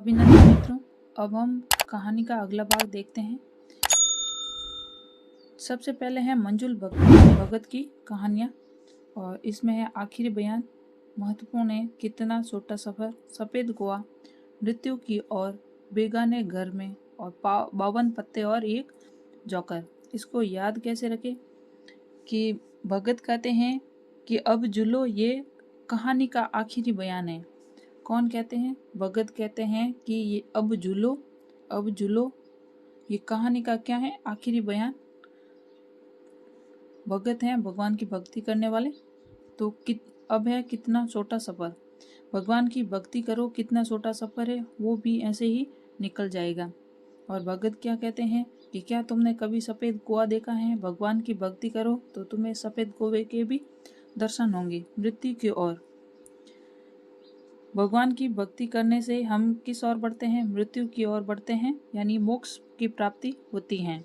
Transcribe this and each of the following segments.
अभिनंदन मित्रों, अब हम कहानी का अगला भाग देखते हैं। सबसे पहले है मंजुल भगत की कहानियाँ और इसमें है आखिरी बयान, महत्वपूर्ण है, कितना छोटा सफ़र, सफ़ेद गोवा, मृत्यु की और बेगाने घर में और 52 पत्ते और एक जोकर। इसको याद कैसे रखें कि भगत कहते हैं कि अब जुलो ये कहानी का आखिरी बयान है। कौन कहते हैं? भगत कहते हैं कि ये अब जुलो ये कहानी का क्या है? आखिरी बयान। भगत हैं भगवान की भक्ति करने वाले। तो अब है कितना छोटा सफ़र। भगवान की भक्ति करो, कितना छोटा सफ़र है वो भी ऐसे ही निकल जाएगा। और भगत क्या कहते हैं कि क्या तुमने कभी सफ़ेद कुआं देखा है? भगवान की भक्ति करो तो तुम्हें सफ़ेद कुएं के भी दर्शन होंगे। मृत्यु की ओर, भगवान की भक्ति करने से हम किस ओर बढ़ते हैं? मृत्यु की ओर बढ़ते हैं, यानी मोक्ष की प्राप्ति होती है।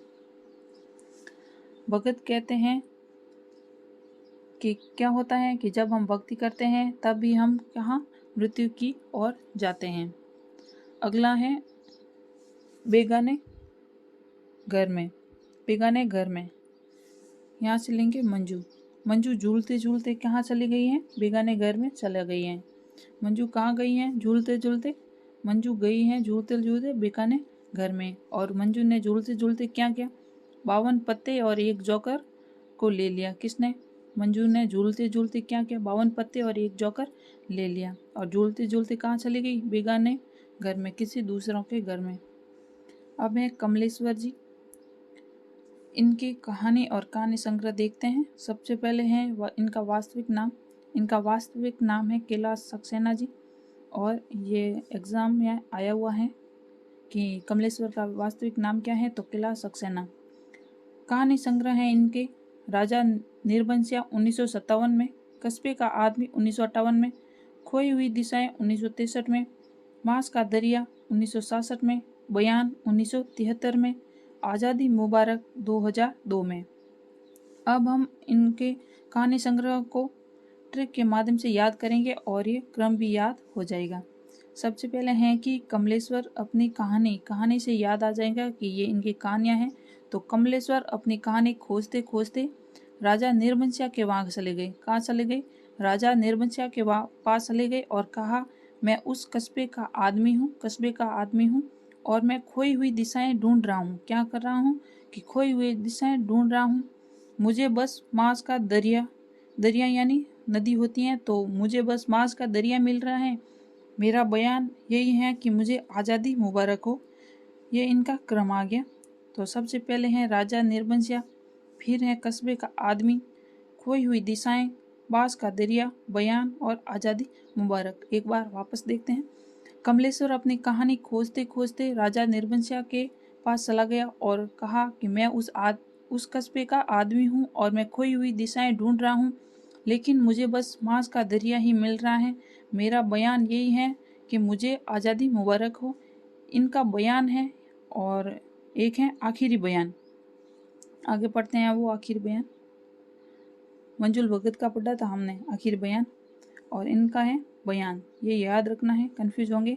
भगत कहते हैं कि क्या होता है कि जब हम भक्ति करते हैं तब भी हम कहाँ? मृत्यु की ओर जाते हैं। अगला है बेगाने घर में। बेगाने घर में यहाँ से लेंगे मंजू। मंजू झूलते झूलते कहाँ चली गई हैं? बेगाने घर में चला गई हैं। मंजू कहाँ गई हैं? झूलते झूलते। मंजू गई हैं झूलते झूलते बेगाने घर में। और मंजू ने झूलते झूलते क्या किया? 52 पत्ते और एक जोकर को ले लिया। किसने? मंजू ने झूलते झूलते क्या किया? 52 पत्ते और एक जोकर ले लिया और झूलते झूलते कहाँ चली गई? बेगाने घर में, किसी दूसरों के घर में। अब है कमलेश्वर जी, इनकी कहानी और कहानी संग्रह देखते हैं। सबसे पहले है इनका वास्तविक नाम। इनका वास्तविक नाम है कैलाश सक्सेना जी। और ये एग्जाम में आया हुआ है कि कमलेश्वर का वास्तविक नाम क्या है, तो कैलाश सक्सेना। कहानी संग्रह है इनके राजा निर्बंसिया 1957 में, कस्बे का आदमी 1958 में, खोई हुई दिशाएं 1963 में, मांस का दरिया 1966 में, बयान 1973 में, आज़ादी मुबारक 2002 में। अब हम इनके कहानी संग्रह को ट्रिक के माध्यम से याद करेंगे और ये क्रम भी याद हो जाएगा। सबसे पहले है कि कमलेश्वर अपनी कहानी से याद आ जाएगा कि ये इनकी कहानियाँ हैं। तो कमलेश्वर अपनी कहानी खोजते खोजते राजा निर्बंसिया के वहाँ चले गए। कहाँ चले गए? राजा निर्बंसिया के पास चले गए और कहा, मैं उस कस्बे का आदमी हूँ और मैं खोई हुई दिशाएं ढूंढ रहा हूँ। क्या कर रहा हूँ? कि खोई हुई दिशाएं ढूंढ रहा हूँ। मुझे बस मांस का दरिया यानी नदी होती हैं, तो मुझे बस मांस का दरिया मिल रहा है। मेरा बयान यही है कि मुझे आज़ादी मुबारक हो। ये इनका क्रम आ गया। तो सबसे पहले है राजा निर्बंसिया, फिर है कस्बे का आदमी, खोई हुई दिशाएं, बांस का दरिया, बयान और आज़ादी मुबारक। एक बार वापस देखते हैं। कमलेश्वर अपनी कहानी खोजते खोजते राजा निर्बंसिया के पास चला गया और कहा कि मैं उस कस्बे का आदमी हूँ और मैं खोई हुई दिशाएं ढूंढ रहा हूँ, लेकिन मुझे बस मांस का दरिया ही मिल रहा है। मेरा बयान यही है कि मुझे आज़ादी मुबारक हो। इनका बयान है। और एक है आखिरी बयान। आगे पढ़ते हैं वो आखिरी बयान। मंजुल भगत का पढ़ा था हमने आखिरी बयान, और इनका है बयान। ये याद रखना है, कंफ्यूज होंगे।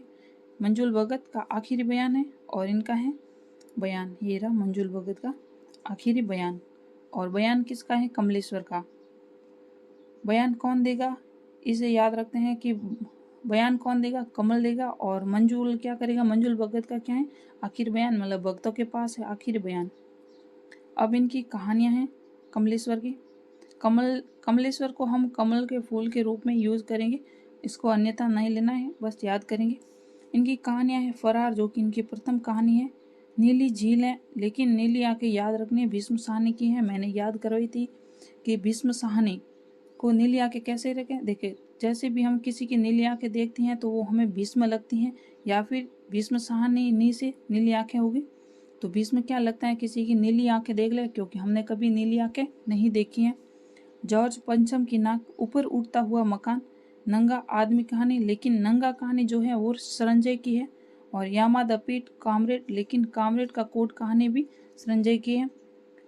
मंजुल भगत का आखिरी बयान है और इनका है बयान। ये रहा मंजुल भगत का आखिरी बयान। और बयान किसका है? कमलेश्वर का। बयान कौन देगा? इसे याद रखते हैं कि बयान कौन देगा? कमल देगा। और मंजुल क्या करेगा? मंजुल भगत का क्या है? आखिरी बयान, मतलब भक्तों के पास है आखिरी बयान। अब इनकी कहानियां हैं कमलेश्वर की। कमलेश्वर को हम कमल के फूल के रूप में यूज करेंगे, इसको अन्यथा नहीं लेना है, बस याद करेंगे। इनकी कहानियां हैं फरार, जो कि इनकी प्रथम कहानी है। नीली झील है, लेकिन नीली आंखें याद रखनी भीष्म साहनी की है। मैंने याद करवाई थी कि भीष्म साहनी को नीली आंखें कैसे रखें। देखिए, जैसे भी हम किसी की नीली आंखें देखती हैं तो वो हमें भीष्म लगती हैं, या फिर भीष्म साहनी नी से नीली आंखें होगी। तो भीष्म क्या लगता है किसी की नीली आंखें देख ले, क्योंकि हमने कभी नीली आंखें नहीं देखी हैं। जॉर्ज पंचम की नाक, ऊपर उठता हुआ मकान, नंगा आदमी कहानी, लेकिन नंगा कहानी जो है वो संजय की है। और यामा द पीट कामरेड, लेकिन कामरेड का कोट कहानी भी संजय की है।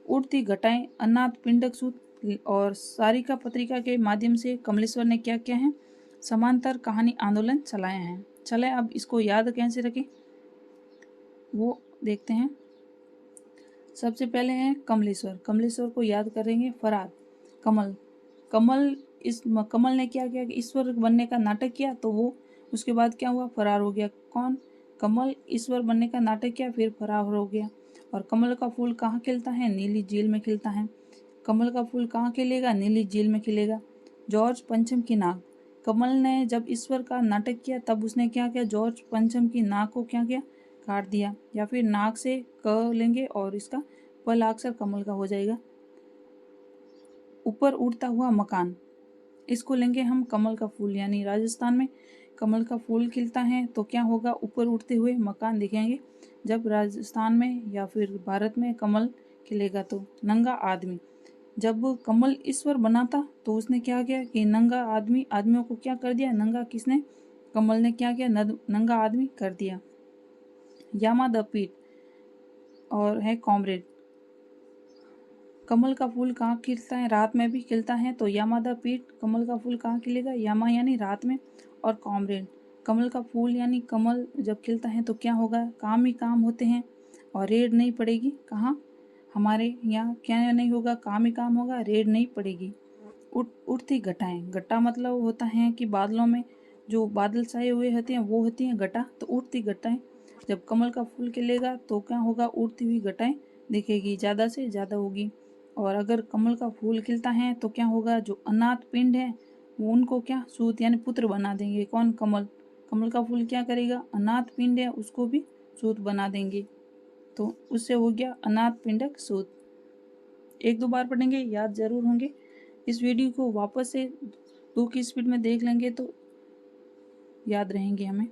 उड़ती घटाएं, अनाथ पिंडक सूत और सारिका पत्रिका के माध्यम से कमलेश्वर ने क्या किया है? समांतर कहानी आंदोलन चलाया है। चले अब इसको याद कैसे रखें वो देखते हैं। सबसे पहले है कमलेश्वर। कमलेश्वर को याद करेंगे। फरार, कमल। कमल, इस कमल ने क्या किया कि ईश्वर बनने का नाटक किया, तो वो उसके बाद क्या हुआ, फरार हो गया। कौन? कमल ईश्वर बनने का नाटक किया, फिर फरार हो गया। और कमल का फूल कहाँ खिलता है? नीली झील में खिलता है। कमल का फूल कहाँ खिलेगा? नीली झील में खिलेगा। जॉर्ज पंचम की नाक। कमल ने जब ईश्वर का नाटक किया तब उसने क्या किया? जॉर्ज पंचम की नाक को क्या किया? काट दिया। या फिर नाक से क लेंगे और इसका पहला अक्षर कमल का हो जाएगा। ऊपर उड़ता हुआ मकान, इसको लेंगे हम कमल का फूल। यानी राजस्थान में कमल का फूल खिलता है तो क्या होगा? ऊपर उड़ते हुए मकान दिखेंगे जब राजस्थान में या फिर भारत में कमल खिलेगा। तो नंगा आदमी, जब कमल ईश्वर बना था तो उसने क्या किया कि नंगा आदमियों को क्या कर दिया? नंगा किसने? कमल ने क्या किया? नंगा आदमी कर दिया। यामा द पीट और है कॉमरेड। कमल का फूल कहाँ खिलता है? रात में भी खिलता है। तो यामा द पीट, कमल का फूल कहाँ खिलेगा? यामा यानी रात में। और कॉमरेड, कमल का फूल यानी कमल जब खिलता है तो क्या होगा? काम ही काम होते हैं और रेड नहीं पड़ेगी। कहाँ? हमारे यहाँ क्या नहीं होगा? काम ही काम होगा, रेड नहीं पड़ेगी। उठती घटाएं। घटा मतलब होता है कि बादलों में जो बादल छाए हुए होते हैं वो होती हैं घटा। तो उठती घटाएं, जब कमल का फूल खिलेगा तो क्या होगा? उड़ती हुई घटाएं दिखेगी, ज़्यादा से ज़्यादा होगी। और अगर कमल का फूल खिलता है तो क्या होगा? जो अनाथ पिंड है वो उनको क्या? सूत यानी पुत्र बना देंगे। कौन? कमल। कमल का फूल क्या करेगा? अनाथ पिंड है उसको भी सूत बना देंगे। तो उससे हो गया अनाथ पिंडक सूत। एक दो बार पढ़ेंगे, याद जरूर होंगे। इस वीडियो को वापस से 2 की स्पीड में देख लेंगे तो याद रहेंगे हमें।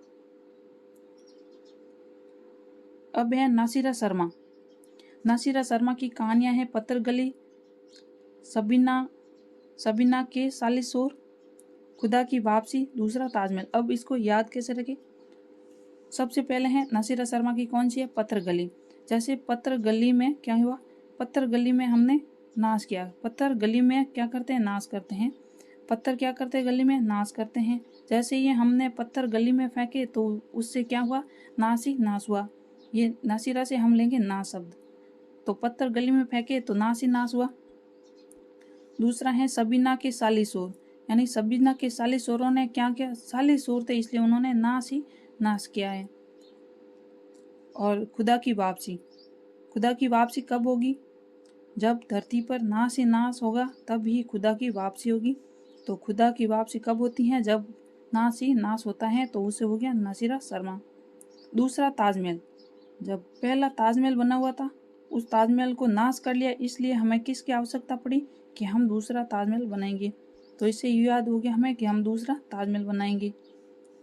अब है नासिरा शर्मा। नासिरा शर्मा की कहानियां हैं पत्थर गली, सबीना के सालिसोर, खुदा की वापसी, दूसरा ताजमहल। अब इसको याद कैसे रखें? सबसे पहले है नासिरा शर्मा की कौन सी है? पत्थर गली। जैसे पत्थर गली में क्या हुआ? पत्थर गली में हमने नाश किया। पत्थर गली में क्या करते हैं? नाश करते हैं। पत्थर क्या करते हैं? गली में नाश करते हैं। जैसे ये हमने पत्थर गली में फेंके तो उससे क्या हुआ? नाश ही नाश हुआ। ये नासिरा से हम लेंगे ना शब्द। तो पत्थर गली में फेंके तो नाश ही नाश हुआ। दूसरा है सबीना के सालिसोर, यानी सबीना के सालिसोरों ने क्या किया? सालिसोर थे इसलिए उन्होंने नाश ही नाश किया है। और खुदा की वापसी, खुदा की वापसी कब होगी? जब धरती पर नाश ही नाश होगा तब ही खुदा की वापसी होगी। तो खुदा की वापसी कब होती है? जब नाश ही नाश होता है। तो उसे हो गया नासिरा शर्मा। दूसरा ताजमहल, जब पहला ताजमहल बना हुआ था उस ताजमहल को नाश कर लिया, इसलिए हमें किसकी आवश्यकता पड़ी कि हम दूसरा ताजमहल बनाएंगे। तो इससे याद हो गया हमें कि हम दूसरा ताजमहल बनाएंगे।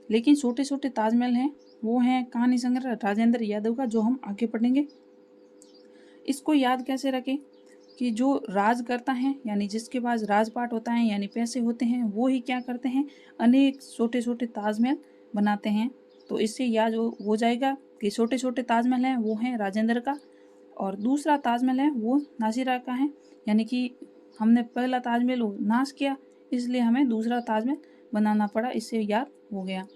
लेकिन छोटे छोटे ताजमहल हैं, वो हैं कहानी संग्रह राजेंद्र यादव का, जो हम आगे पढ़ेंगे। इसको याद कैसे रखें कि जो राज करता है यानी जिसके पास राजपाट होता है यानी पैसे होते हैं, वो ही क्या करते हैं? अनेक छोटे छोटे ताजमहल बनाते हैं। तो इससे याद हो जाएगा कि छोटे छोटे ताजमहल हैं वो हैं राजेंद्र का, और दूसरा ताजमहल है वो नासिरा का है। यानी कि हमने पहला ताजमहल नाश किया इसलिए हमें दूसरा ताजमहल बनाना पड़ा, इससे याद हो गया।